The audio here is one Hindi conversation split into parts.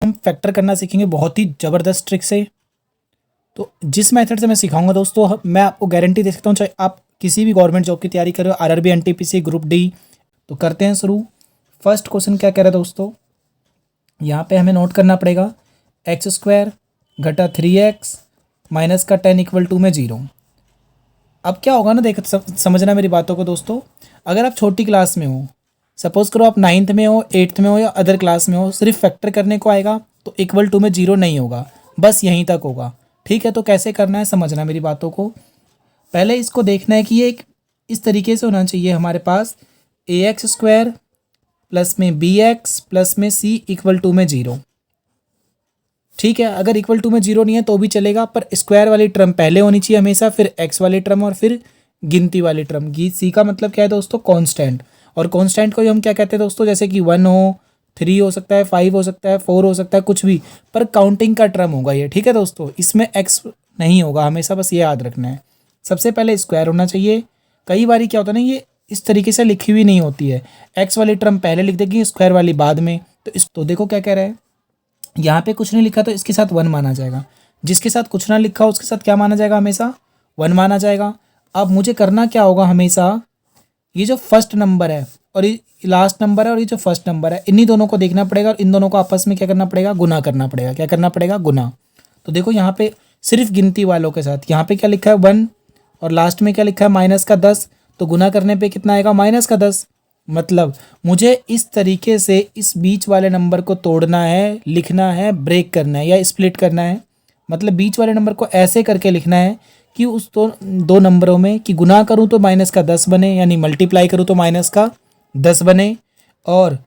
हम फैक्टर करना सीखेंगे बहुत ही ज़बरदस्त ट्रिक से। तो जिस मेथड से मैं सिखाऊंगा दोस्तों, मैं आपको गारंटी दे सकता हूँ, चाहे आप किसी भी गवर्नमेंट जॉब की तैयारी कर रहे हो, आरआरबी, एनटीपीसी, ग्रुप डी। तो करते हैं शुरू। फर्स्ट क्वेश्चन क्या कह रहा है दोस्तों, यहाँ पे हमें नोट करना पड़ेगा एक्स स्क्वायर घटा 3x माइनस का 10 इक्वल टू में 0। अब क्या होगा ना, देख समझना मेरी बातों को दोस्तों। अगर आप छोटी क्लास में हो, सपोज करो आप 9th में हो, 8th में हो या अदर क्लास में हो, सिर्फ फैक्टर करने को आएगा तो इक्वल टू में 0 नहीं होगा, बस यहीं तक होगा। ठीक है, तो कैसे करना है समझना मेरी बातों को। पहले इसको देखना है कि ये एक इस तरीके से होना चाहिए हमारे पास, ax² प्लस में bx प्लस में c इक्वल टू में 0। ठीक है, अगर इक्वल टू में 0 नहीं है तो भी चलेगा, पर स्क्वायर वाली टर्म पहले होनी चाहिए हमेशा, फिर x वाली टर्म और फिर गिनती वाली टर्म। सी का मतलब क्या है दोस्तों, कांस्टेंट। और कांस्टेंट को हम क्या कहते हैं दोस्तों, जैसे कि 1 हो, 3 हो सकता है, 5 हो सकता है, 4 हो सकता है, कुछ भी, पर काउंटिंग का टर्म होगा ये। ठीक है दोस्तों, इसमें x नहीं होगा हमेशा, बस ये याद रखना है। सबसे पहले स्क्वायर होना चाहिए। कई बार क्या होता है ना, ये इस तरीके से लिखी हुई नहीं होती है, एक्स वाली टर्म पहले लिख देगी, स्क्वायर वाली बाद में। तो देखो क्या कह रहा है, यहाँ पे कुछ नहीं लिखा तो इसके साथ 1 माना जाएगा, जिसके साथ कुछ ना लिखा उसके साथ क्या माना जाएगा, हमेशा 1 माना जाएगा। अब मुझे करना क्या होगा, हमेशा ये जो फर्स्ट नंबर है और ये लास्ट नंबर है और ये जो फर्स्ट नंबर है, इन्हीं दोनों को देखना पड़ेगा और इन दोनों को आपस में क्या करना पड़ेगा, गुना करना पड़ेगा। क्या करना पड़ेगा, गुना। तो देखो यहाँ पे सिर्फ गिनती वालों के साथ यहाँ पे क्या लिखा है 1 और लास्ट में क्या लिखा है माइनस का 10, तो गुना करने पे कितना आएगा, माइनस का 10। मतलब मुझे इस तरीके से इस बीच वाले नंबर को तोड़ना है, लिखना है, ब्रेक करना है या स्प्लिट करना है। मतलब बीच वाले नंबर को ऐसे करके लिखना है कि उस दो नंबरों में कि गुना करूँ तो माइनस का 10 बने, यानी मल्टीप्लाई करूँ तो माइनस का 10 बने, और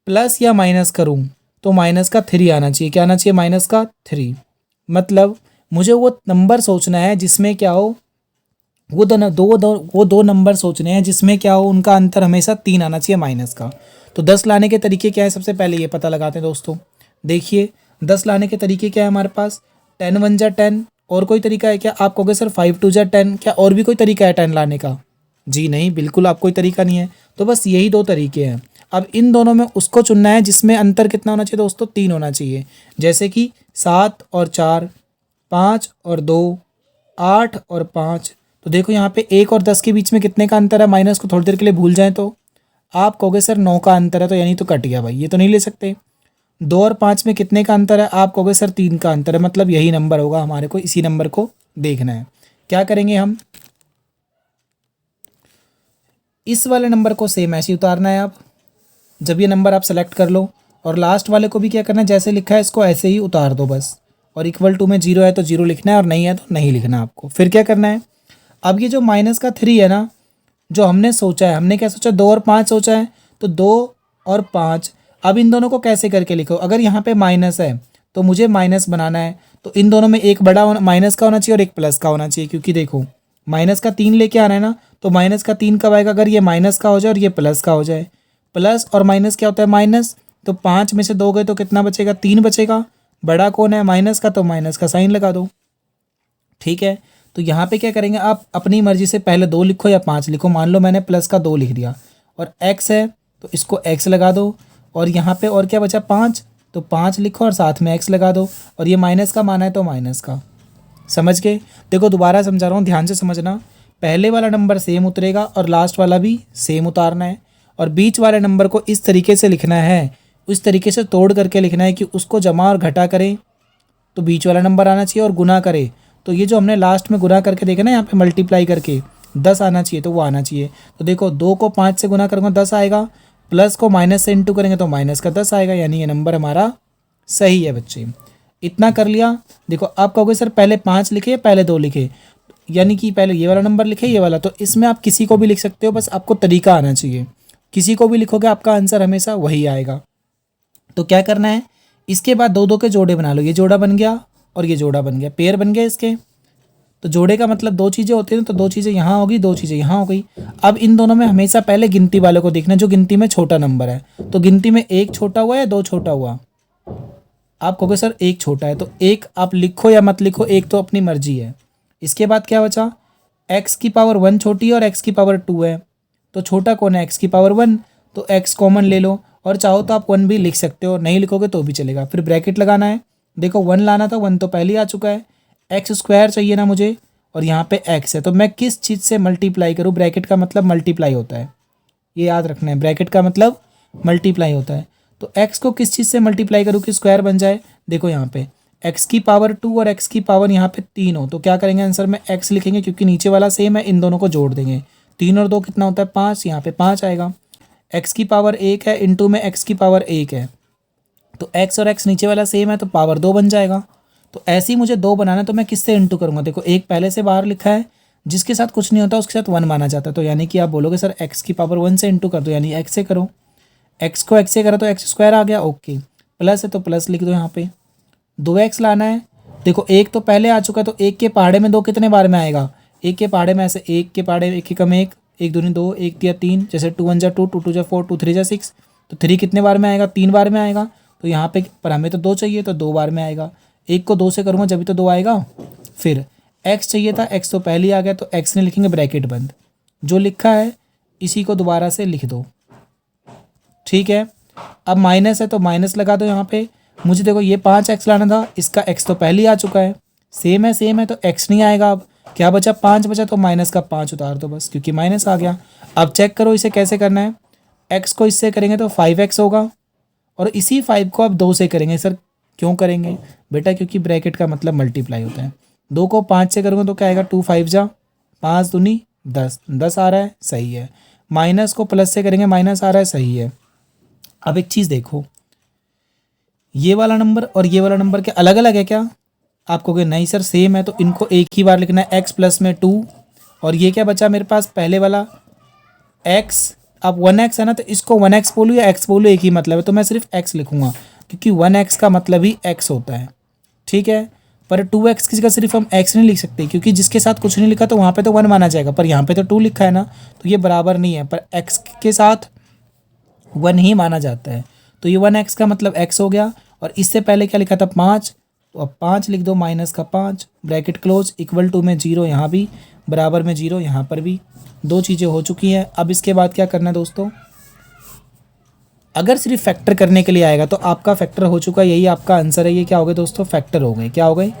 प्लस या माइनस करूँ तो माइनस का 3 आना चाहिए। क्या आना चाहिए, माइनस का 3। मतलब मुझे वो नंबर सोचना है जिसमें क्या हो, वो दो नंबर सोचने हैं जिसमें क्या हो, उनका अंतर हमेशा 3 आना चाहिए माइनस का। तो 10 लाने के तरीके क्या है, सबसे पहले ये पता लगाते हैं दोस्तों। देखिए 10 लाने के तरीके क्या है हमारे पास, 10 1 जा 10, और कोई तरीका है क्या, आप कहोगे सर 5 2 जा 10, क्या और भी कोई तरीका है 10 लाने का? जी नहीं, बिल्कुल आप कोई तरीका नहीं है, तो बस यही 2 तरीके हैं। अब इन दोनों में उसको चुनना है जिसमें अंतर कितना होना चाहिए दोस्तों, 3 होना चाहिए। जैसे कि 7 और 4, 5 और 2, 8 और 5। तो देखो यहाँ पे 1 और 10 के बीच में कितने का अंतर है, माइनस को थोड़ी देर के लिए भूल जाएं तो आप कहोगे सर 9 का अंतर है, तो यानी तो कट गया भाई, ये तो नहीं ले सकते। 2 और 5 में कितने का अंतर है, आप कहोगे सर 3 का अंतर है, मतलब यही नंबर होगा, हमारे को इसी नंबर को देखना है। क्या करेंगे हम, इस वाले नंबर को सेम ऐसे ही उतारना है। आप जब ये नंबर आप सेलेक्ट कर लो, और लास्ट वाले को भी क्या करना है, जैसे लिखा है इसको ऐसे ही उतार दो बस। और इक्वल टू में 0 है तो 0 लिखना है और नहीं है तो नहीं लिखना आपको। फिर क्या करना है, अब ये जो माइनस का 3 है ना, जो हमने सोचा है, हमने क्या सोचा, 2 और 5 सोचा है, तो 2 और 5। अब इन दोनों को कैसे करके लिखो, अगर यहाँ पे माइनस है तो मुझे माइनस बनाना है, तो इन दोनों में एक बड़ा माइनस का होना चाहिए और एक प्लस का होना चाहिए, क्योंकि देखो माइनस का 3 लेके आना है ना, तो माइनस का 3 कब आएगा, अगर ये माइनस का हो जाए और ये प्लस का हो जाए। प्लस और माइनस क्या होता है, माइनस। तो 5 में से 2 गए तो कितना बचेगा, 3 बचेगा। बड़ा कौन है, माइनस का, तो माइनस का साइन लगा दो। ठीक है, तो यहाँ पे क्या करेंगे, आप अपनी मर्जी से पहले 2 लिखो या 5 लिखो। मान लो मैंने प्लस का 2 लिख दिया, और x है तो इसको x लगा दो, और यहाँ पे और क्या बचा 5, तो 5 लिखो और साथ में x लगा दो, और ये माइनस का माना है तो माइनस का। समझ गए? देखो दोबारा समझा रहा हूँ, ध्यान से समझना। पहले वाला नंबर सेम उतरेगा और लास्ट वाला भी सेम उतारना है, और बीच वाले नंबर को इस तरीके से लिखना है, उस तरीके से तोड़ करके लिखना है कि उसको जमा और घटा करें तो बीच वाला नंबर आना चाहिए, और गुना करे तो ये जो हमने लास्ट में गुना करके देखा ना, यहाँ पे मल्टीप्लाई करके 10 आना चाहिए, तो वो आना चाहिए। तो देखो 2 को 5 से गुना करूँगा 10 आएगा, प्लस को माइनस से इंटू करेंगे तो माइनस का 10 आएगा, यानी ये नंबर हमारा सही है बच्चे। इतना कर लिया। देखो आप कहोगे सर पहले 5 लिखे पहले 2 लिखे, यानी कि पहले ये वाला नंबर लिखे ये वाला, तो इसमें आप किसी को भी लिख सकते हो, बस आपको तरीका आना चाहिए। किसी को भी लिखोगे आपका आंसर हमेशा वही आएगा। तो क्या करना है, इसके बाद 2 2 के जोड़े बना लो। ये जोड़ा बन गया और ये जोड़ा बन गया, पेयर बन गया इसके। तो जोड़े का मतलब 2 चीज़ें होती हैं, तो 2 चीज़ें यहाँ होगी, 2 चीज़ें यहाँ हो गई। अब इन दोनों में हमेशा पहले गिनती वाले को देखना, जो गिनती में छोटा नंबर है। तो गिनती में 1 छोटा हुआ या 2 छोटा हुआ, आप कहोगे सर 1 छोटा है, तो 1 आप लिखो या मत लिखो, 1 तो अपनी मर्जी है। इसके बाद क्या बचा, x की पावर 1 छोटी है और x की पावर 2 है, तो छोटा कौन है, x की पावर 1, तो x कॉमन ले लो और चाहो तो आप 1 भी लिख सकते हो, नहीं लिखोगे तो भी चलेगा। फिर ब्रैकेट लगाना है, देखो 1 लाना था, 1 तो पहले ही आ चुका है। एक्स स्क्वायर चाहिए ना मुझे, और यहाँ पे एक्स है, तो मैं किस चीज़ से मल्टीप्लाई करूँ? ब्रैकेट का मतलब मल्टीप्लाई होता है, ये याद रखना है, ब्रैकेट का मतलब मल्टीप्लाई होता है। तो x को किस चीज़ से मल्टीप्लाई करूँ कि स्क्वायर बन जाए? देखो यहाँ पे x की पावर 2 और x की पावर यहाँ पे 3 हो, तो क्या करेंगे आंसर में x लिखेंगे, क्योंकि नीचे वाला सेम है, इन दोनों को जोड़ देंगे। 3 और 2 कितना होता है? 5, यहाँ पे 5 आएगा। x की पावर 1 है, इंटू में x की पावर 1 है, तो x और x नीचे वाला सेम है, तो पावर 2 बन जाएगा। तो ऐसे ही मुझे 2 बनाना है, तो मैं किससे इंटू करूँगा? देखो एक पहले से बाहर लिखा है, जिसके साथ कुछ नहीं होता उसके साथ 1 माना जाता है, तो यानी कि आप बोलोगे सर x की पावर 1 से इंटू कर दो, यानी x से करो, x को x से करो तो x स्क्वायर आ गया, ओके। प्लस है तो प्लस लिख दो यहाँ पे। 2x लाना है, देखो एक तो पहले आ चुका है, तो एक के पहाड़े में 2 कितने बार में आएगा? एक के पहाड़े में ऐसे, एक के पहाड़े में एक एकम एक, एक दूनी 2, एक तिया 3, जैसे 2 1 जा 2, 2 2 जा 4, 2 3 जा 6, तो 3 कितने बार में आएगा? 3 बार में आएगा। तो यहाँ पे पर हमें तो 2 चाहिए, तो 2 बार में आएगा। एक को 2 से करूँगा जब भी तो 2 आएगा। फिर x चाहिए था, x तो पहले ही आ गया, तो x ने लिखेंगे ब्रैकेट बंद, जो लिखा है इसी को दोबारा से लिख दो, ठीक है। अब माइनस है तो माइनस लगा दो यहाँ पे। मुझे देखो ये 5x लाना था, इसका x तो पहले ही आ चुका है, सेम है तो x नहीं आएगा। अब क्या बचा? 5 बचा, तो माइनस का 5 उतार दो बस, क्योंकि माइनस आ गया। अब चेक करो इसे कैसे करना है। x को इससे करेंगे तो 5x होगा, और इसी 5 को अब 2 से करेंगे। सर क्यों करेंगे बेटा? क्योंकि ब्रैकेट का मतलब मल्टीप्लाई होता है। 2 को 5 से करूँगा तो क्या आएगा? 2 5 जा 5 दूनी 10, 10 आ रहा है, सही है। माइनस को प्लस से करेंगे, माइनस आ रहा है, सही है। अब एक चीज़ देखो, ये वाला नंबर और ये वाला नंबर क्या अलग अलग है क्या? आप कहोगे नहीं सर सेम है, तो इनको एक ही बार लिखना है, x प्लस में 2, और ये क्या बचा मेरे पास पहले वाला x। अब 1x है ना, तो इसको 1x बोलूँ या x बोलूँ, एक ही मतलब है, तो मैं सिर्फ x लिखूंगा, क्योंकि 1x का मतलब ही x होता है, ठीक है। पर 2x की जगह सिर्फ हम x नहीं लिख सकते, क्योंकि जिसके साथ कुछ नहीं लिखा तो वहाँ पे तो 1 माना जाएगा, पर यहाँ पे तो 2 लिखा है ना, तो ये बराबर नहीं है, पर x के साथ 1 ही माना जाता है। तो ये 1x का मतलब x हो गया, और इससे पहले क्या लिखा था? 5, तो अब 5 लिख दो, माइनस का 5, ब्रैकेट क्लोज, इक्वल टू में 0 यहाँ भी, बराबर में 0 यहाँ पर भी। 2 चीज़ें हो चुकी हैं। अब इसके बाद क्या करना है दोस्तों? अगर सिर्फ फैक्टर करने के लिए आएगा तो आपका फैक्टर हो चुका है, यही आपका आंसर है। ये क्या हो गए दोस्तों? फैक्टर हो गए। क्या हो गए?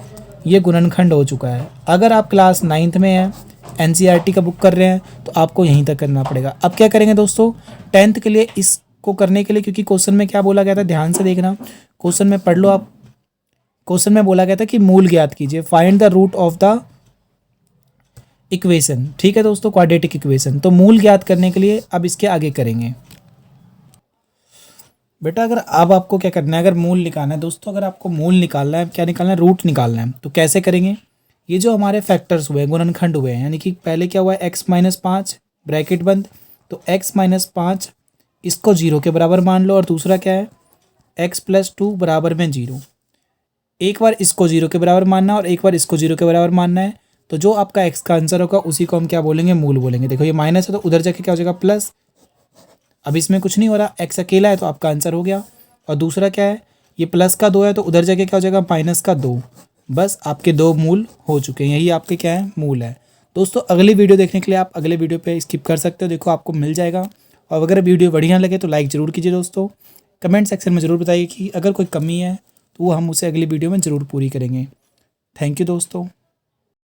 ये गुणनखंड हो चुका है। अगर आप क्लास 9th में हैं, एनसीईआरटी का बुक कर रहे हैं, तो आपको यहीं तक करना पड़ेगा। अब क्या करेंगे दोस्तों? 10th के लिए इसको करने के लिए, क्योंकि क्वेश्चन में क्या बोला गया था, ध्यान से देखना, क्वेश्चन में पढ़ लो आप। क्वेश्चन में बोला गया था कि मूल ज्ञात कीजिए, find the root of the equation, ठीक है दोस्तों, क्वाड्रेटिक इक्वेशन। तो मूल ज्ञात करने के लिए अब इसके आगे करेंगे बेटा। अगर अब आपको क्या करना है, अगर मूल निकालना है दोस्तों, अगर आपको मूल निकालना है, क्या निकालना है? रूट निकालना है। तो कैसे करेंगे? ये जो हमारे फैक्टर्स हुए, गुणनखंड हुए हैं, यानी कि पहले क्या हुआ है? x माइनस 5 ब्रैकेट बंद, तो x माइनस 5 इसको 0 के बराबर मान लो, और दूसरा क्या है? x प्लस 2 बराबर में 0। एक बार इसको 0 के बराबर मानना है और एक बार इसको 0 के बराबर मानना है, तो जो आपका x का आंसर होगा उसी को हम क्या बोलेंगे? मूल बोलेंगे। देखो ये माइनस है तो उधर जाके क्या हो जाएगा? प्लस। अब इसमें कुछ नहीं हो रहा, x अकेला है तो आपका आंसर हो गया। और दूसरा क्या है? ये प्लस का 2 है तो उधर जाके क्या हो जाएगा? माइनस का 2। बस आपके 2 मूल हो चुके हैं, यही आपके क्या है? मूल है। दोस्तों अगली वीडियो देखने के लिए आप अगले वीडियो पे स्किप कर सकते हो, देखो आपको मिल जाएगा। और अगर वीडियो बढ़िया लगे तो लाइक ज़रूर कीजिए दोस्तों। कमेंट सेक्शन में ज़रूर बताइए कि अगर कोई कमी है तो वो हम उसे अगली वीडियो में ज़रूर पूरी करेंगे। थैंक यू दोस्तों।